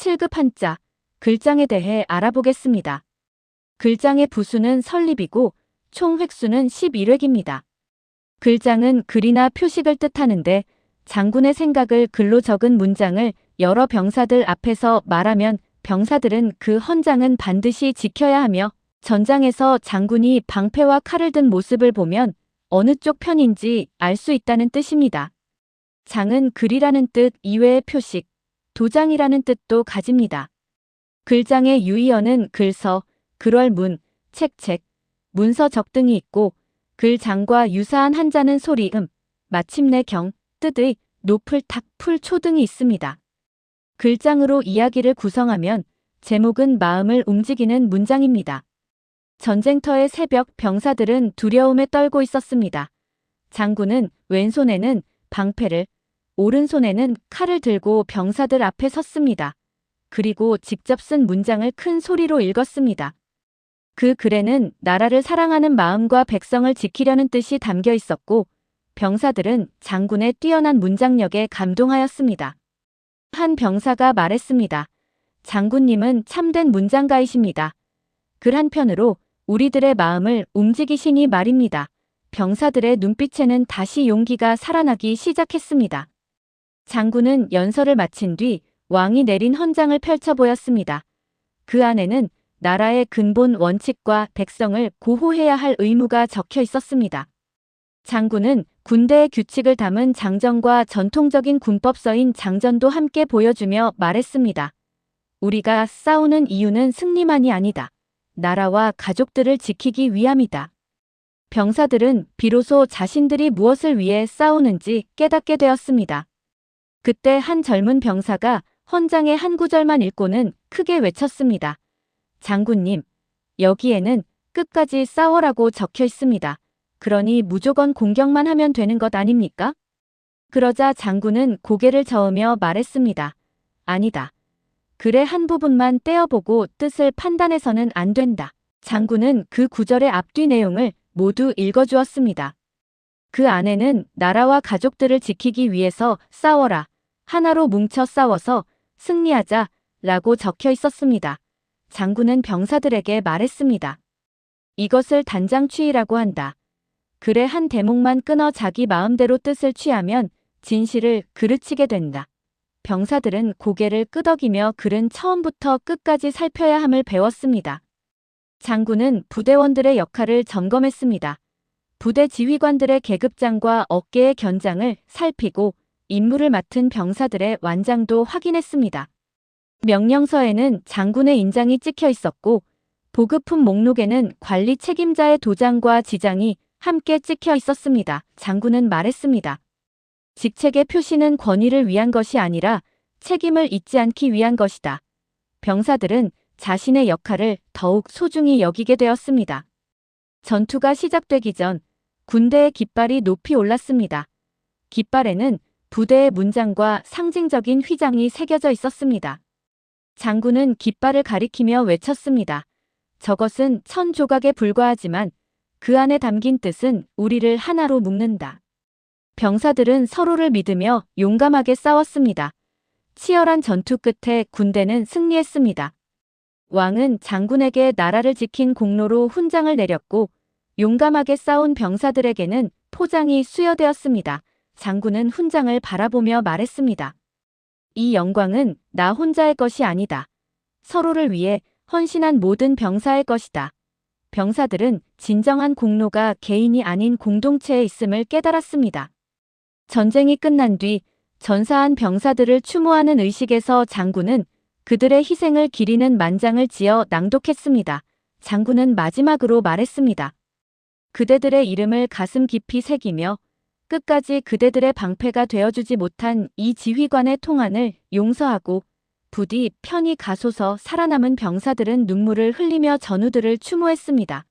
7급 한자, 글장에 대해 알아보겠습니다. 글장의 부수는 설립이고 총 획수는 11획입니다. 글장은 글이나 표식을 뜻하는데 장군의 생각을 글로 적은 문장을 여러 병사들 앞에서 말하면 병사들은 그 헌장은 반드시 지켜야 하며 전장에서 장군이 방패와 칼을 든 모습을 보면 어느 쪽 편인지 알 수 있다는 뜻입니다. 장은 글이라는 뜻 이외의 표식, 도장이라는 뜻도 가집니다. 글장의 유의어는 글서, 글월문, 책책, 문서적 등이 있고 글장과 유사한 한자는 소리, 마침내 경, 뜻의, 노풀, 탁, 풀, 초 등이 있습니다. 글장으로 이야기를 구성하면 제목은 마음을 움직이는 문장입니다. 전쟁터의 새벽 병사들은 두려움에 떨고 있었습니다. 장군은 왼손에는 방패를, 오른손에는 칼을 들고 병사들 앞에 섰습니다. 그리고 직접 쓴 문장을 큰 소리로 읽었습니다. 그 글에는 나라를 사랑하는 마음과 백성을 지키려는 뜻이 담겨 있었고 병사들은 장군의 뛰어난 문장력에 감동하였습니다. 한 병사가 말했습니다. 장군님은 참된 문장가이십니다. 글 한편으로 우리들의 마음을 움직이시니 말입니다. 병사들의 눈빛에는 다시 용기가 살아나기 시작했습니다. 장군은 연설을 마친 뒤 왕이 내린 헌장을 펼쳐 보였습니다. 그 안에는 나라의 근본 원칙과 백성을 고호해야 할 의무가 적혀 있었습니다. 장군은 군대의 규칙을 담은 장정과 전통적인 군법서인 장전도 함께 보여주며 말했습니다. 우리가 싸우는 이유는 승리만이 아니다. 나라와 가족들을 지키기 위함이다. 병사들은 비로소 자신들이 무엇을 위해 싸우는지 깨닫게 되었습니다. 그때 한 젊은 병사가 헌장의 한 구절만 읽고는 크게 외쳤습니다. 장군님, 여기에는 끝까지 싸워라고 적혀 있습니다. 그러니 무조건 공격만 하면 되는 것 아닙니까? 그러자 장군은 고개를 저으며 말했습니다. 아니다. 글의 한 부분만 떼어보고 뜻을 판단해서는 안 된다. 장군은 그 구절의 앞뒤 내용을 모두 읽어주었습니다. 그 안에는 나라와 가족들을 지키기 위해서 싸워라. 하나로 뭉쳐 싸워서 승리하자 라고 적혀 있었습니다. 장군은 병사들에게 말했습니다. 이것을 단장취의라고 한다. 글의 한 대목만 끊어 자기 마음대로 뜻을 취하면 진실을 그르치게 된다. 병사들은 고개를 끄덕이며 글은 처음부터 끝까지 살펴야 함을 배웠습니다. 장군은 부대원들의 역할을 점검했습니다. 부대 지휘관들의 계급장과 어깨의 견장을 살피고 임무를 맡은 병사들의 완장도 확인했습니다. 명령서에는 장군의 인장이 찍혀 있었고 보급품 목록에는 관리 책임자의 도장과 지장이 함께 찍혀 있었습니다. 장군은 말했습니다. 직책의 표시는 권위를 위한 것이 아니라 책임을 잊지 않기 위한 것이다. 병사들은 자신의 역할을 더욱 소중히 여기게 되었습니다. 전투가 시작되기 전 군대의 깃발이 높이 올랐습니다. 깃발에는 부대의 문장과 상징적인 휘장이 새겨져 있었습니다. 장군은 깃발을 가리키며 외쳤습니다. 저것은 1000조각에 불과하지만 그 안에 담긴 뜻은 우리를 하나로 묶는다. 병사들은 서로를 믿으며 용감하게 싸웠습니다. 치열한 전투 끝에 군대는 승리했습니다. 왕은 장군에게 나라를 지킨 공로로 훈장을 내렸고 용감하게 싸운 병사들에게는 포장이 수여되었습니다. 장군은 훈장을 바라보며 말했습니다. 이 영광은 나 혼자의 것이 아니다. 서로를 위해 헌신한 모든 병사의 것이다. 병사들은 진정한 공로가 개인이 아닌 공동체에 있음을 깨달았습니다. 전쟁이 끝난 뒤 전사한 병사들을 추모하는 의식에서 장군은 그들의 희생을 기리는 만장을 지어 낭독했습니다. 장군은 마지막으로 말했습니다. 그대들의 이름을 가슴 깊이 새기며 끝까지 그대들의 방패가 되어주지 못한 이 지휘관의 통한을 용서하고 부디 편히 가소서. 살아남은 병사들은 눈물을 흘리며 전우들을 추모했습니다.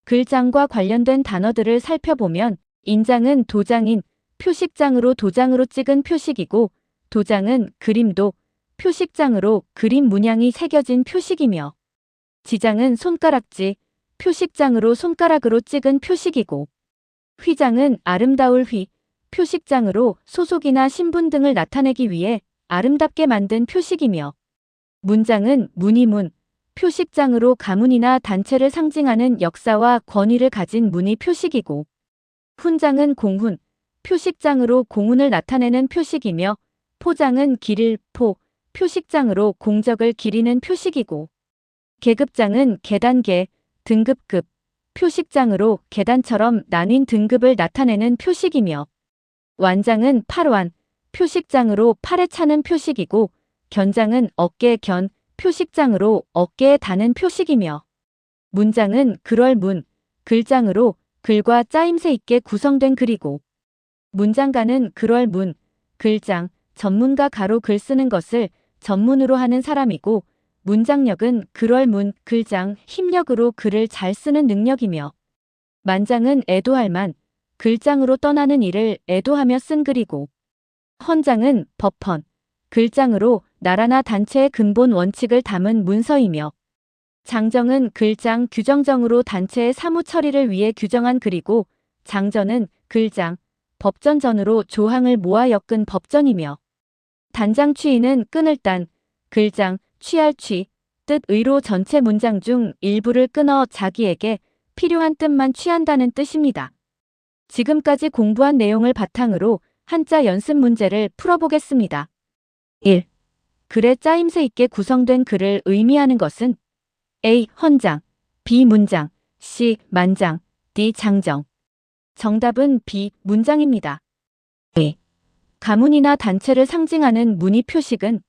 글장과 관련된 단어들을 살펴보면 인장은 도장인 표식장으로 도장으로 찍은 표식이고 도장은 그림도 표식장으로 그림 문양이 새겨진 표식이며 지장은 손가락지 표식장으로 손가락으로 찍은 표식이고 휘장은 아름다울 휘 표식장으로 소속이나 신분 등을 나타내기 위해 아름답게 만든 표식이며 문장은 문의문, 표식장으로 가문이나 단체를 상징하는 역사와 권위를 가진 문의 표식이고, 훈장은 공훈, 표식장으로 공훈을 나타내는 표식이며, 포장은 기릴, 표식장으로 공적을 기리는 표식이고, 계급장은 계단계, 등급급, 표식장으로 계단처럼 나뉜 등급을 나타내는 표식이며, 완장은 팔완, 표식장으로 팔에 차는 표식이고, 견장은 어깨 견, 표식장으로 어깨에 다는 표식이며, 문장은 글월문, 글장으로 글과 짜임새 있게 구성된 글이고, 문장가는 글월문, 글장, 전문가 가로 글 쓰는 것을 전문으로 하는 사람이고, 문장력은 글월문, 글장, 힘력으로 글을 잘 쓰는 능력이며, 만장은 애도할 만, 글장으로 떠나는 일을 애도하며 쓴 글이고, 헌장은 법헌, 글장으로 나라나 단체의 근본 원칙을 담은 문서이며, 장정은 글장 규정정으로 단체의 사무 처리를 위해 규정한 글이고, 장전은 글장, 법전전으로 조항을 모아 엮은 법전이며, 단장취의는 끊을 단, 글장, 취할 취, 뜻의로 전체 문장 중 일부를 끊어 자기에게 필요한 뜻만 취한다는 뜻입니다. 지금까지 공부한 내용을 바탕으로 한자 연습 문제를 풀어보겠습니다. 1. 글의 짜임새 있게 구성된 글을 의미하는 것은 A. 헌장, B. 문장, C. 만장, D. 장정. 정답은 B. 문장입니다. A. 가문이나 단체를 상징하는 문의 표식은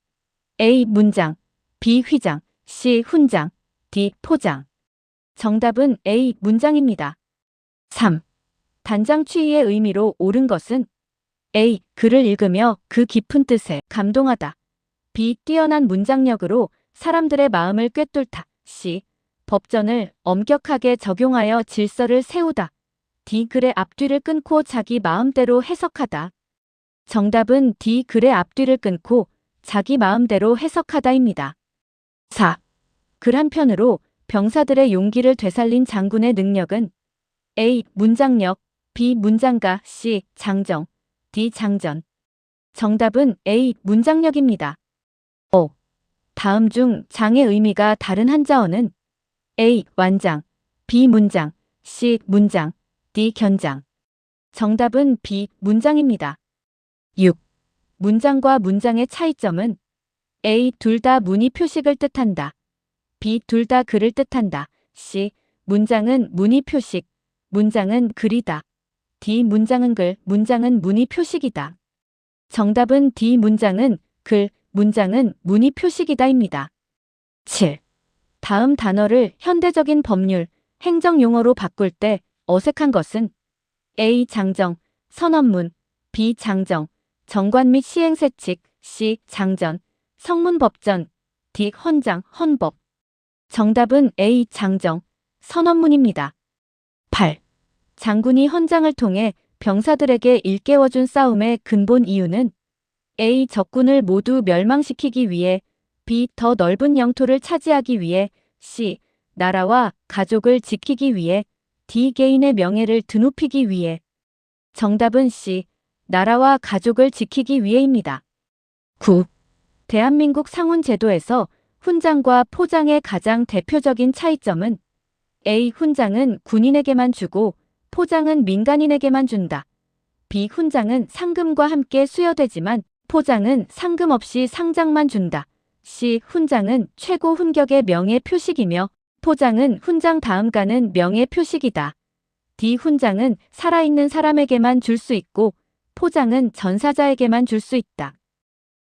A. 문장, B. 휘장, C. 훈장, D. 포장. 정답은 A. 문장입니다. 3. 단장취의의 의미로 옳은 것은 A. 글을 읽으며 그 깊은 뜻에 감동하다. B. 뛰어난 문장력으로 사람들의 마음을 꿰뚫다. C. 법전을 엄격하게 적용하여 질서를 세우다. D. 글의 앞뒤를 끊고 자기 마음대로 해석하다. 정답은 D. 글의 앞뒤를 끊고 자기 마음대로 해석하다입니다. 4. 글 한 편으로 병사들의 용기를 되살린 장군의 능력은 A. 문장력, B. 문장가, C. 장정, D. 장전. 정답은 A. 문장력입니다. 5. 다음 중 장의 의미가 다른 한자어는 A. 완장, B. 문장, C. 문장, D. 견장. 정답은 B. 문장입니다. 6. 문장과 문장의 차이점은 A. 둘 다 문의 표식을 뜻한다. B. 둘 다 글을 뜻한다. C. 문장은 문의 표식, 문장은 글이다. D. 문장은 글, 문장은 문의 표식이다. 정답은 D. 문장은 글, 문장은 문의 표식이다입니다. 7. 다음 단어를 현대적인 법률, 행정용어로 바꿀 때 어색한 것은 A. 장정, 선언문, B. 장정, 정관 및 시행세칙, C. 장전, 성문법전, D. 헌장, 헌법. 정답은 A. 장정, 선언문입니다. 8. 장군이 헌장을 통해 병사들에게 일깨워준 싸움의 근본 이유는 A. 적군을 모두 멸망시키기 위해, B. 더 넓은 영토를 차지하기 위해, C. 나라와 가족을 지키기 위해, D. 개인의 명예를 드높이기 위해. 정답은 C. 나라와 가족을 지키기 위해입니다. 9. 대한민국 상훈제도에서 훈장과 포장의 가장 대표적인 차이점은 A. 훈장은 군인에게만 주고 포장은 민간인에게만 준다. B. 훈장은 상금과 함께 수여되지만 포장은 상금 없이 상장만 준다. C. 훈장은 최고 훈격의 명예 표식이며 포장은 훈장 다음 가는 명예 표식이다. D. 훈장은 살아있는 사람에게만 줄 수 있고 포장은 전사자에게만 줄 수 있다.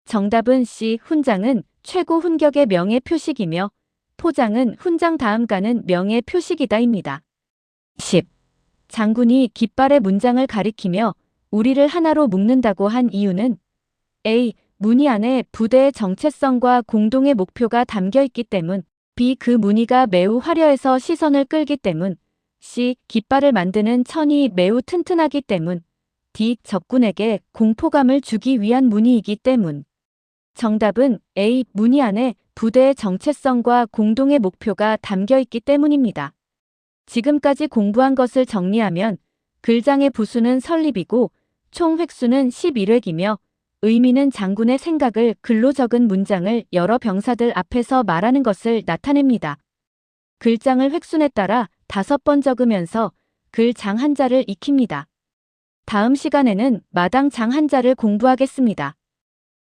정답은 C. 훈장은 최고 훈격의 명예 표식이며 포장은 훈장 다음 가는 명예 표식이다입니다. 10. 장군이 깃발의 문장을 가리키며 우리를 하나로 묶는다고 한 이유는 A. 문의 안에 부대의 정체성과 공동의 목표가 담겨 있기 때문, B. 그 문의가 매우 화려해서 시선을 끌기 때문, C. 깃발을 만드는 천이 매우 튼튼하기 때문, D. 적군에게 공포감을 주기 위한 문의이기 때문. 정답은 A. 문의 안에 부대의 정체성과 공동의 목표가 담겨 있기 때문입니다. 지금까지 공부한 것을 정리하면 글장의 부수는 설립이고 총 획수는 11획이며 의미는 장군의 생각을 글로 적은 문장을 여러 병사들 앞에서 말하는 것을 나타냅니다. 글장을 획순에 따라 5번 적으면서 글장 한자를 익힙니다. 다음 시간에는 마당 장 한자를 공부하겠습니다.